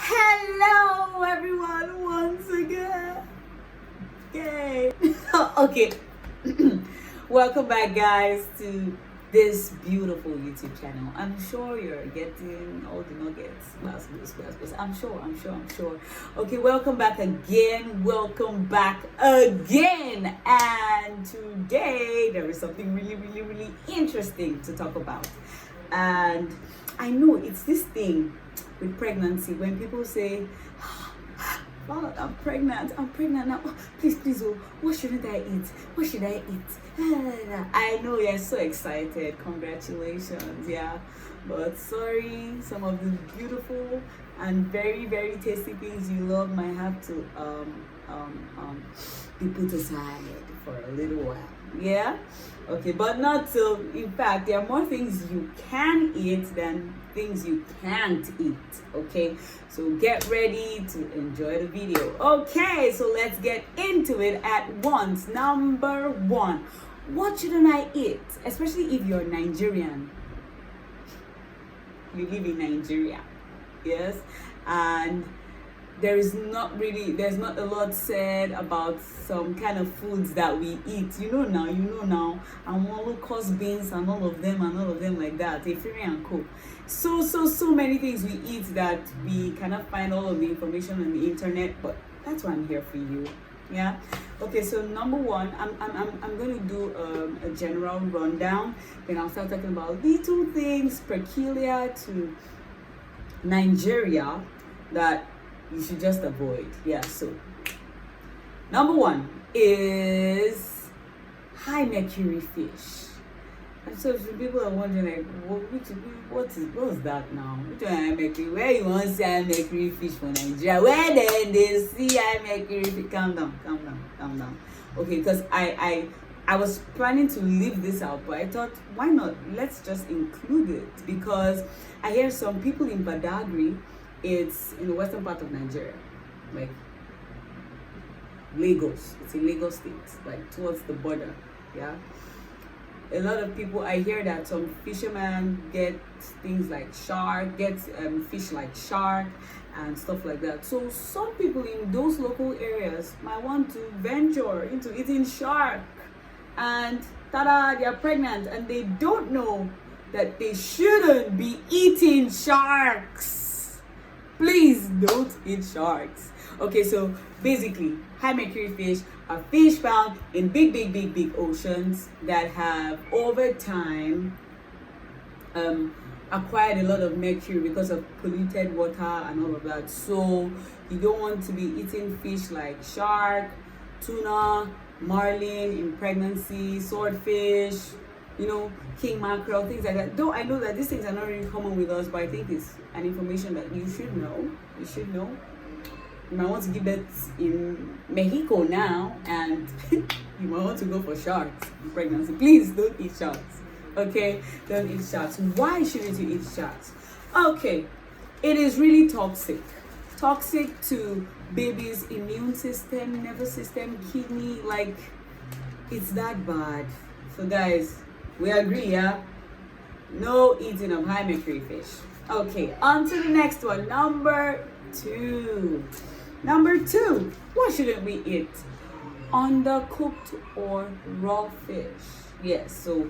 Hello, everyone, once again. Yay. Okay. Welcome back, guys, to this beautiful YouTube channel. I'm sure you're getting all the nuggets. I'm sure. Okay, welcome back again. Welcome back again. And today, there is something really interesting to talk about. And I know it's this thing with pregnancy when people say, "Oh, I'm pregnant now. Oh, please, oh, what shouldn't I eat? What should I eat?" I know you're so excited. Congratulations, yeah. But sorry, some of the beautiful and very tasty things you love might have to be put aside for a little while. Yeah? Okay, but not so. In fact, there are more things you can eat than things you can't eat. Okay, so get ready to enjoy the video. Okay, so let's get into it at once. Number one, what shouldn't I eat? Especially if you're Nigerian. You live in Nigeria, yes, and there's not a lot said about some kind of foods that we eat. You know now, and locust beans and all of them like that, Caffeine and co. So many things we eat that we cannot find all of the information on the internet, but that's why I'm here for you. Yeah. Okay, so number one, I'm going to do a general rundown, then I'll start talking about little things peculiar to Nigeria that you should just avoid. Yeah, so number one is high mercury fish. And so people are wondering, like, what's that now? Which one high mercury? Where you want to see high mercury fish for Nigeria? Where then they see high mercury fish? Calm down. Okay, because I was planning to leave this out, but I thought, why not? Let's just include it, because I hear some people in Badagry, it's in the western part of Nigeria, like Lagos. It's in Lagos State, like towards the border. Yeah. A lot of people, I hear that some fishermen get things like fish like shark and stuff like that. So some people in those local areas might want to venture into eating shark, and tada, they are pregnant and they don't know that they shouldn't be eating sharks. Please don't eat sharks. Okay, so basically, high mercury fish are fish found in big oceans that have over time acquired a lot of mercury because of polluted water and all of that. So you don't want to be eating fish like shark, tuna, marlin in pregnancy, swordfish, king mackerel, things like that. Though I know that these things are not really common with us, but I think it's an information that you should know. You might want to give birth in Mexico now, and you might want to go for sharks in pregnancy. Please don't eat sharks. Okay, don't eat sharks. Why shouldn't you eat sharks? Okay, it is really toxic to baby's immune system, nervous system, kidney. Like, it's that bad. So guys, we agree, yeah? No eating of high mercury fish. Okay, on to the next one. Number two, what shouldn't we eat? Undercooked or raw fish. Yes, so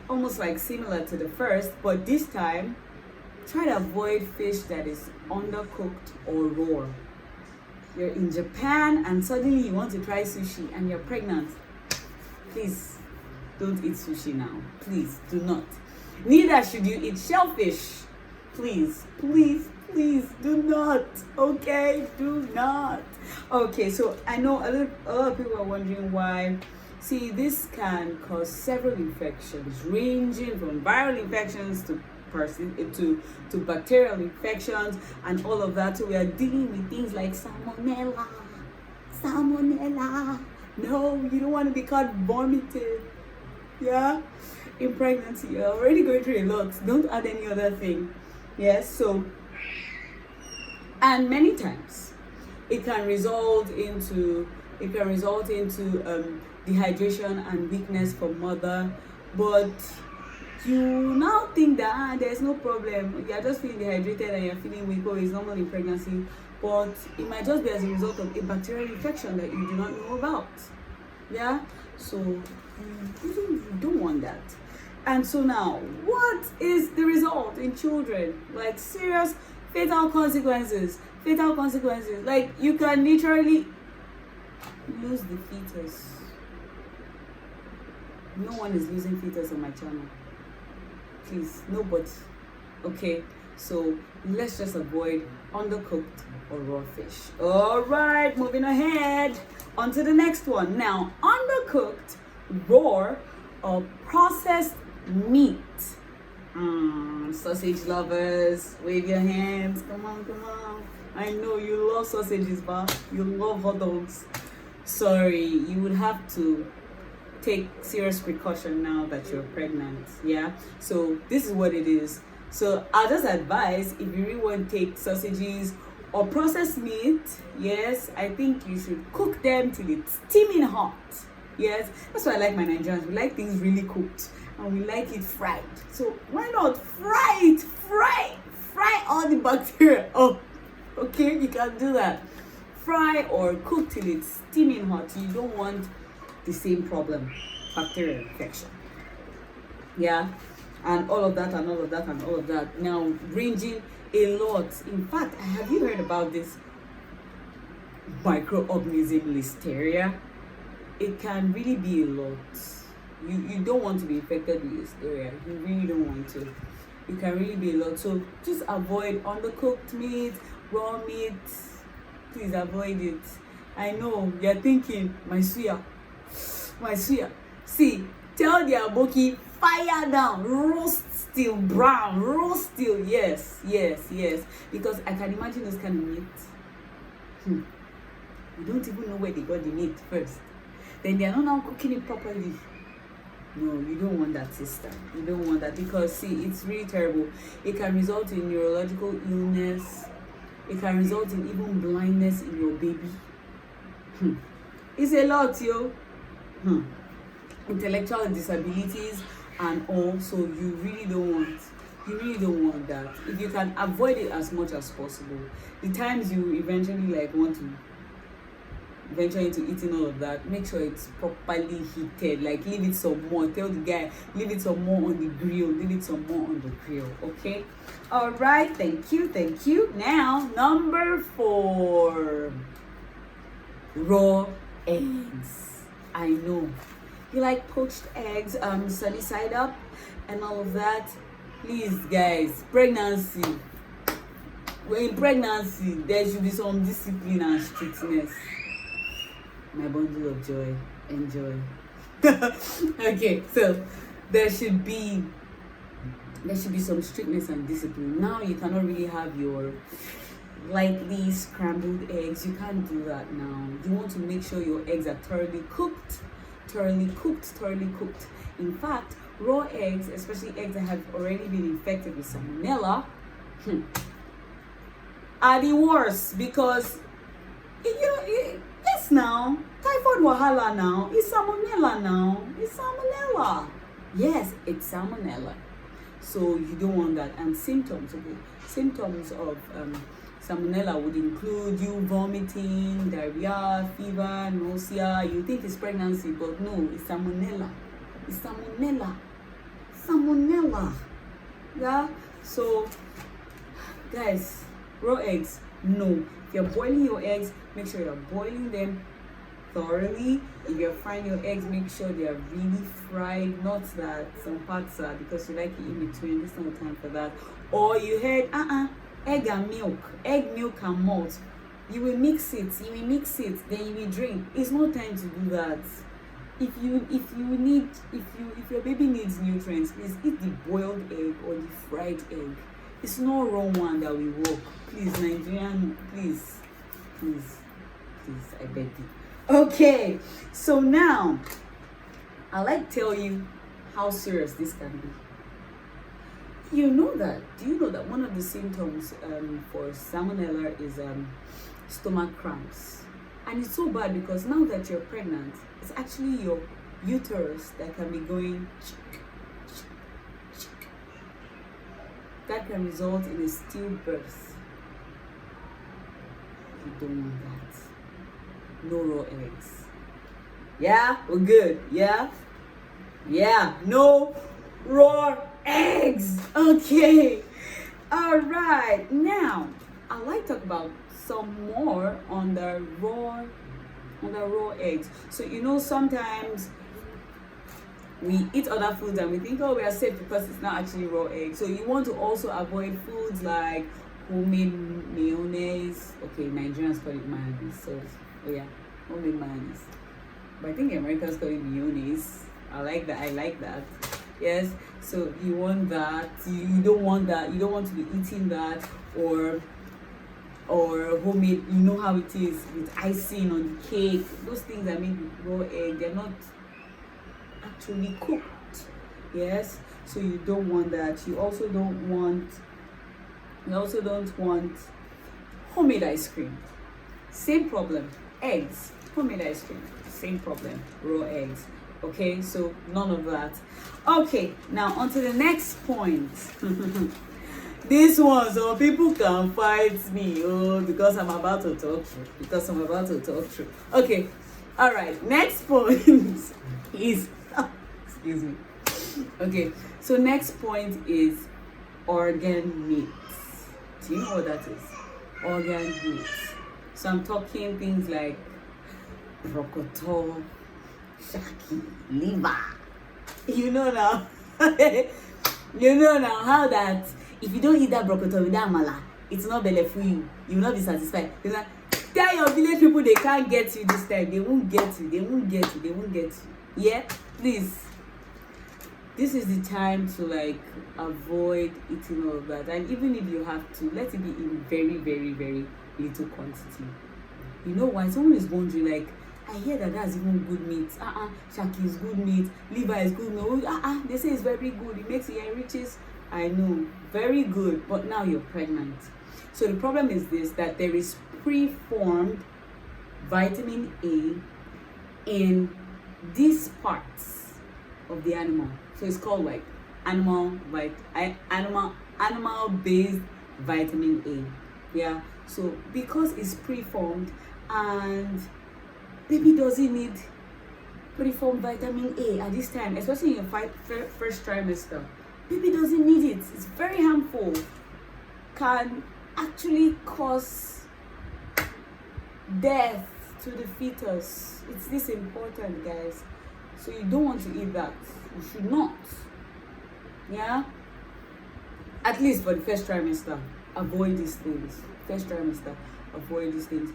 almost like similar to the first, but this time try to avoid fish that is undercooked or raw. You're in Japan and suddenly you want to try sushi and you're pregnant. Please don't eat sushi now. Please do not. Neither should you eat shellfish. Please do not. Okay, do not. Okay, so I know a lot of people are wondering why. See, this can cause several infections, ranging from viral infections to bacterial infections and all of that. So we are dealing with things like salmonella. No, you don't want to be caught vomiting. Yeah, in pregnancy, you're already going through a lot. Don't add any other thing. Yes, so, and many times it can result into dehydration and weakness for mother. But you now think that there's no problem, you're just feeling dehydrated and you're feeling weak, or it's normal in pregnancy, but it might just be as a result of a bacterial infection that you do not know about. Yeah, so you don't want that. And so now, what is the result in children? Like serious fatal consequences. Like you can literally lose the fetus. No one is losing fetus on my channel. Please, nobody. Okay, so let's just avoid undercooked or raw fish. All right, moving ahead on to the next one. Now, undercooked, raw, or processed meat. Sausage lovers, wave your hands. Come on. I know you love sausages, but you love hot dogs. Sorry, you would have to take serious precaution now that you're pregnant. Yeah, so this is what it is. So I'll just advise, if you really want to take sausages or processed meat, yes, I think you should cook them till it's steaming hot. Yes, that's why I like my Nigerians. We like things really cooked and we like it fried. So why not fry it? Fry all the bacteria. Oh, okay, you can do that. Fry or cook till it's steaming hot. You don't want the same problem, bacterial infection. Yeah, and all of that. Now ranging a lot. In fact, have you heard about this microorganism listeria? It can really be a lot. You don't want to be infected with listeria. You really don't want to. It can really be a lot. So just avoid undercooked meat, raw meat. Please avoid it. I know you're thinking, my suya. See, tell the aboki, fire down, roast still, brown, roast still. Yes. Because I can imagine those kind of meat. You don't even know where they got the meat first. Then they are not now cooking it properly. No, you don't want that, sister. You don't want that, because see, it's really terrible. It can result in neurological illness. It can result in even blindness in your baby. It's a lot, yo. Intellectual disabilities and all. So you really don't want that. If you can avoid it as much as possible, the times you eventually want to venture into eating all of that, make sure it's properly heated. Like, leave it some more. Tell the guy, leave it some more on the grill. Okay, all right, thank you. Now, number 4, raw eggs. I know you like poached eggs, sunny side up and all of that. Please, guys, pregnancy, when in pregnancy there should be some discipline and strictness. My bundle of joy, enjoy. Okay, so there should be some strictness and discipline. Now you cannot really have your lightly scrambled eggs. You can't do that now. You want to make sure your eggs are thoroughly cooked. In fact, raw eggs, especially eggs that have already been infected with salmonella, are the worst, because yes, now typhoid wahala now. It's salmonella. Yes, it's salmonella. So you don't want that. And symptoms of salmonella would include you vomiting, diarrhea, fever, nausea. You think it's pregnancy, but no, it's salmonella. Yeah. So, guys, raw eggs, no. If you're boiling your eggs, make sure you're boiling them thoroughly. If you're frying your eggs, make sure they are really fried, not that some parts are because you like it in between. There's no time for that. Or you had egg and milk, and malt. You will mix it, then you will drink. It's no time to do that. If your baby needs nutrients, please eat the boiled egg or the fried egg. It's not raw one that will work. Please, Nigerian, please, I beg you. Okay, so now I'll tell you how serious this can be. Do you know that one of the symptoms for salmonella is stomach cramps? And it's so bad because now that you're pregnant, it's actually your uterus that can be going that can result in a stillbirth. You don't want that. No raw eggs. Yeah, we're good. Yeah, no raw eggs. Okay. All right. Now, I'd like to talk about some more on the raw eggs. So sometimes we eat other foods and we think, oh, we are safe because it's not actually raw eggs. So you want to also avoid foods like homemade mayonnaise. Okay, Nigerians call it mayonnaise. So homemade mayonnaise. But I think Americans call it mayonnaise. I like that. Yes. So you want that. You don't want that. You don't want to be eating that or homemade. You know how it is with icing on the cake. Those things are made with raw egg. They're not actually cooked. Yes. So you don't want that. You also don't want homemade ice cream. Same problem. Eggs. Homemade ice cream. Same problem. Raw eggs. Okay, so none of that. Okay, now on to the next point. This one, so people can fight me, because I'm about to talk true. Okay, all right, next point is excuse me. Okay, so next point is organ meats. Do you know what that is? Organ meats. So I'm talking things like brocoto, shaki, liver. You know now. You know now how that if you don't eat that brocoto with that mala, it's not belly for you. You will not be satisfied. Tell your village people they can't get you this time. They won't get you. Yeah, please. This is the time to avoid eating all of that. And even if you have to, let it be in very, very, very little quantity. You know why? Someone is wondering I hear that's even good meat. Shaki is good meat. Liver is good meat. They say it's very good. It makes it enriches. I know, very good. But now you're pregnant. So the problem is this: that there is preformed vitamin A in these parts of the animal. So it's called animal-based vitamin A. Yeah. So because it's preformed and baby doesn't need preformed vitamin A at this time, especially in your first trimester. Baby doesn't need it. It's very harmful. Can actually cause death to the fetus. It's this important, guys. So you don't want to eat that. You should not. Yeah? At least for the first trimester. Avoid these things. First trimester. Avoid these things.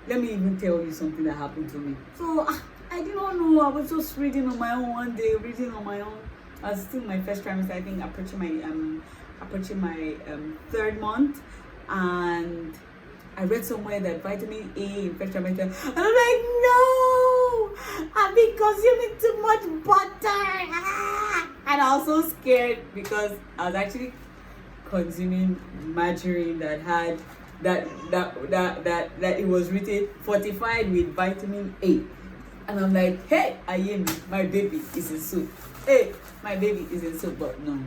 Let me even tell you something that happened to me. So I did not know. I was just reading on my own one day. I was still in my first trimester. I think approaching my third month, and I read somewhere that vitamin A in first trimester. And I'm like, no, I've been consuming too much butter. And I was so scared because I was actually consuming margarine that had that it was written fortified with vitamin A. And I'm like, hey, my baby is in soup. Hey, my baby is in soup. But no,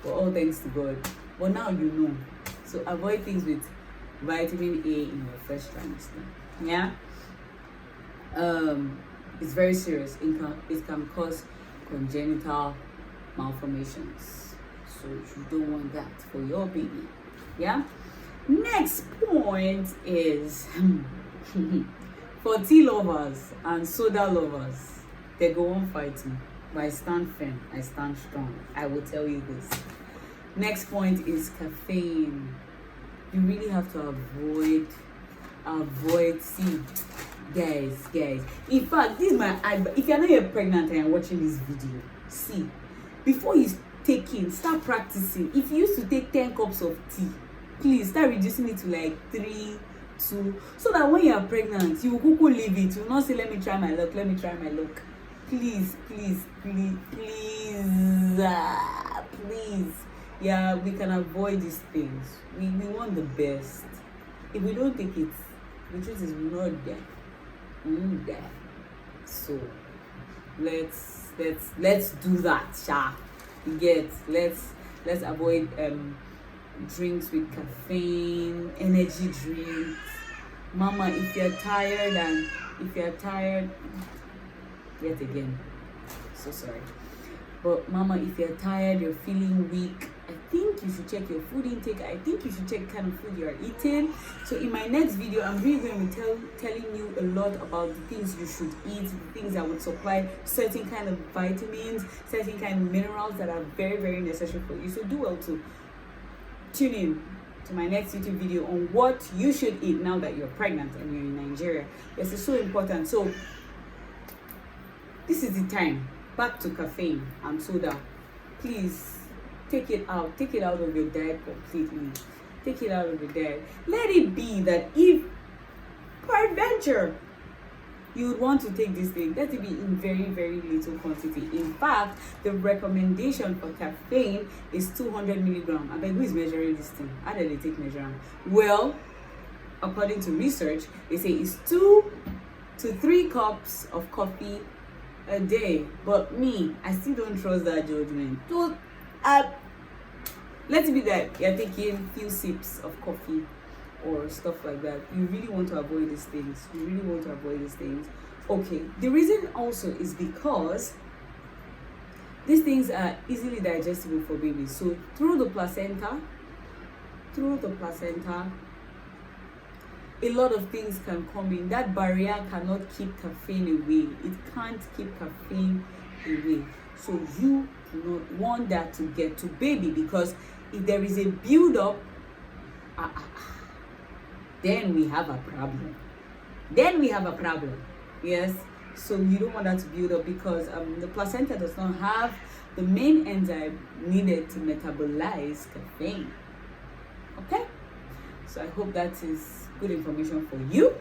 for all thanks to God. But now you know. So avoid things with vitamin A in your first trimester. Yeah. It's very serious. It can cause congenital malformations. So you don't want that for your baby. Yeah. Next point is for tea lovers and soda lovers. They go on fighting. But I stand firm. I stand strong. I will tell you this. Next point is caffeine. You really have to avoid. See, guys. In fact, this is my advice. If you're not yet pregnant and you're watching this video, see, before you start practicing. If you used to take 10 cups of tea, please start reducing it to 3, 2, so that when you are pregnant, you will leave it. You will not say, let me try my luck. Please. Yeah, we can avoid these things. We want the best. If we don't take it, the truth is we're not there. We won't die. So let's do that, sha. Let's avoid drinks with caffeine, energy drinks. Mama, if you're tired, yet again, so sorry. But mama, if you're tired, you're feeling weak, I think you should check your food intake. I think you should check the kind of food you are eating. So in my next video, I'm really going to be telling you a lot about the things you should eat, the things that would supply certain kind of vitamins, certain kind of minerals that are very, very necessary for you. So do well to tune in to my next YouTube video on what you should eat now that you're pregnant and you're in Nigeria. This is so important. So this is the time. Back to caffeine and soda. Please take it out of your diet completely. Take it out of your diet. Let it be that if peradventure you would want to take this thing, let it be in very, very little quantity. In fact, the recommendation for caffeine is 200 milligrams. I bet who is measuring this thing? How do they take measurement? Well, according to research, they say it's 2 to 3 cups of coffee a day. But me, I still don't trust that judgment. So let it be that you're taking few sips of coffee or stuff like that. You really want to avoid these things. Okay, the reason also is because these things are easily digestible for babies. So through the placenta, a lot of things can come in. That barrier cannot keep caffeine away. It can't keep caffeine away. So you do not want that to get to baby, because if there is a build-up, then we have a problem. Yes. So you don't want that to build up, because the placenta does not have the main enzyme needed to metabolize caffeine. Okay. So I hope that is good information for you.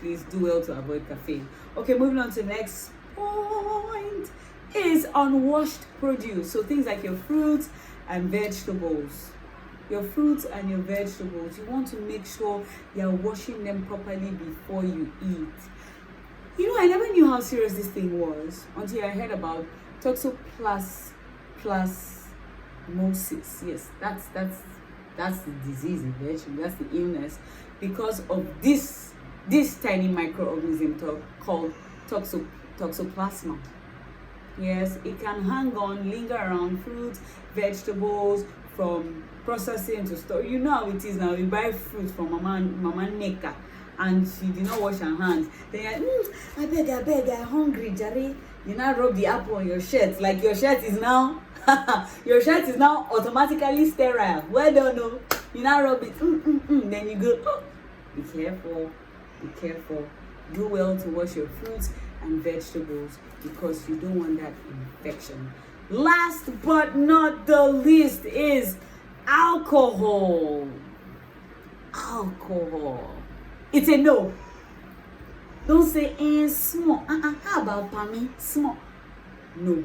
Please do well to avoid caffeine. Okay, moving on to the next point is unwashed produce. So things like your fruits and vegetables. You want to make sure you're washing them properly before you eat. You know, I never knew how serious this thing was until I heard about toxoplasmosis. Yes, that's the disease eventually. That's the illness, because of this tiny microorganism called toxoplasma. Yes, it can linger around fruits, vegetables, from processing to store. You know how it is now. You buy fruit from mama Neka, and she did not wash her hands. Then I beg, I'm hungry, Jerry. You now rub the apple on your shirt, like your shirt is now automatically sterile. Well done, no. You now rub it, then you go. Oh. Be careful. Do well to wash your fruits and vegetables, because you don't want that infection. Last but not the least is alcohol. It's a no. Don't say small. How about Pami? Small. No.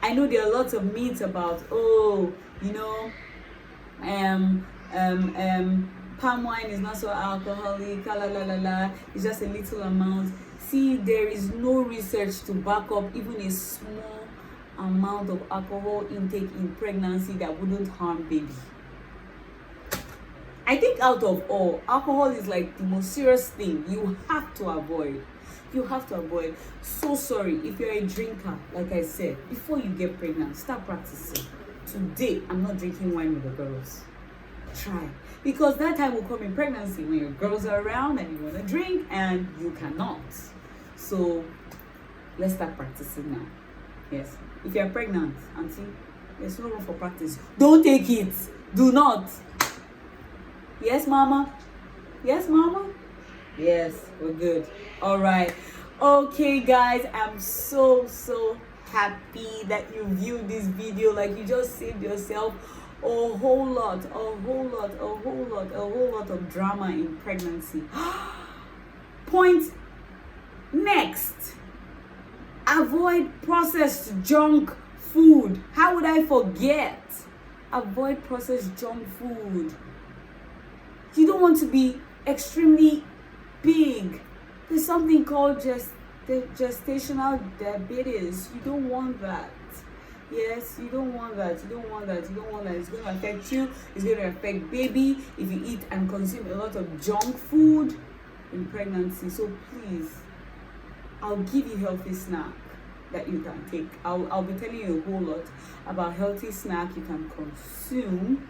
I know there are lots of myths about palm wine is not so alcoholic, it's just a little amount. See, there is no research to back up even a small amount of alcohol intake in pregnancy that wouldn't harm baby. I think out of all, alcohol is like the most serious thing you have to avoid. So sorry if you're a drinker. Like I said, before you get pregnant, start practicing. Today, I'm not drinking wine with the girls. Try, because that time will come in pregnancy when your girls are around and you want to drink and you cannot. So let's start practicing now. Yes, if you're pregnant, auntie, there's no room for practice. Don't take it. Do not. Yes, mama. Yes, we're good. All right. Okay, guys, I'm so happy that you viewed this video. Like, you just saved yourself a whole lot of drama in pregnancy. Point next: avoid processed junk food. How would I forget? Avoid processed junk food. You don't want to be extremely big. There's something called gestational diabetes. You don't want that. Yes, you don't want that. You don't want that. You don't want that. It's going to affect you. It's going to affect baby if you eat and consume a lot of junk food in pregnancy. So please, I'll give you healthy snack that you can take. I'll be telling you a whole lot about healthy snack you can consume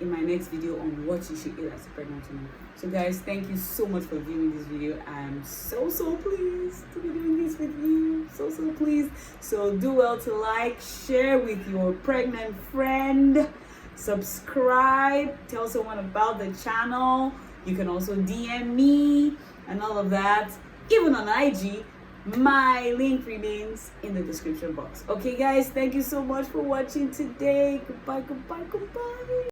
in my next video on what you should eat as a pregnant woman. So guys, thank you so much for viewing this video. I'm so pleased to be doing this with you. So pleased. So do well to like, share with your pregnant friend, subscribe, tell someone about the channel. You can also DM me and all of that. Even on IG, my link remains in the description box. Okay guys, thank you so much for watching today. Goodbye.